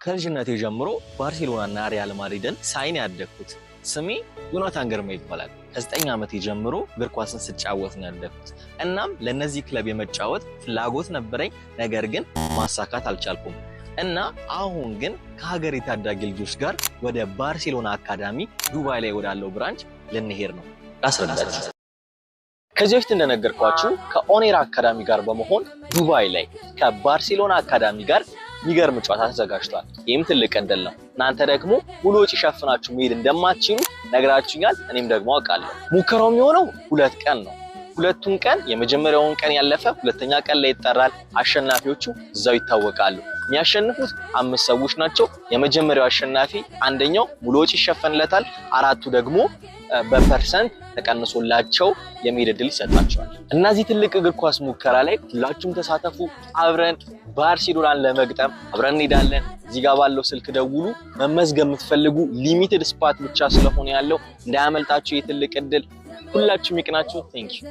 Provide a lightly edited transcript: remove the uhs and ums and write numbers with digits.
ከልጅነቴ ጀምሮ ባርሴሎናና ሪያል ማድሪድን ሳይን ያደግኩት። ስሜ ዮናታን ግርማ ይባላል። ከ9 ዓመቴ ጀምሮ እግር ኳስን ስጫወት ነው ያደግኩት። እናም ለነዚህ ክለብ የመጫወት ፍላጎት ነበረኝ፣ ነገር ግን ማሳካት አልቻልኩም እና አሁን ግን ከሀገር የታዳጊ ልጆች ጋር ወደ ባርሴሎና አካዳሚ ዱባይ ላይ ወዳለው ብራንች ልንሄድ ነው። ላስረዳችሁ። ከዚህ በፊት እንደነገርኳችሁ ከኦኔራ አካዳሚ ጋር በመሆን ዱባይ ላይ ከባርሴሎና አካዳሚ ጋር የሚገርም ጨዋታ ተዘጋጅቷል። ይህም ትልቅ እድል ነው። እናንተ ደግሞ ሙሉ ወጪ ሸፍናችሁ መሄድ እንደማትችሉ ነግራችሁኛል። እኔም ደግሞ አውቃለሁ። ሙከራው የሚሆነው 2 ቀን ነው። ሁለቱም ቀን የመጀመሪያውን ቀን ያለፈ ሁለተኛ ቀን ላይ ይጠራል። አሸናፊዎቹ እዛው ይታወቃሉ። የሚያሸንፉት 5 ሰዎች ናቸው። የመጀመሪያው አሸናፊ አንደኛው ሙሉ ወጪ ይሸፈንለታል። 4ቱ ደግሞ በፐርሰንት ተቀንሶላቸው የመሄድ እድል ይሰጣቸዋል። እነዚህ ትልቅ እግር ኳስ ሙከራ ላይ ሁላችሁም ተሳተፉ። አብረን ባርሴሎናን ለመግጠም አብረን እንሄዳለን። እዚህ ጋር ባለው ስልክ ደውሉ። መመዝገብ የምትፈልጉ ሊሚትድ ስፓት ብቻ ስለሆነ ያለው እንዳያመልጣችሁ የትልቅ እድል። ሁላችሁም ይቅናችሁ። ቴንክ ዩ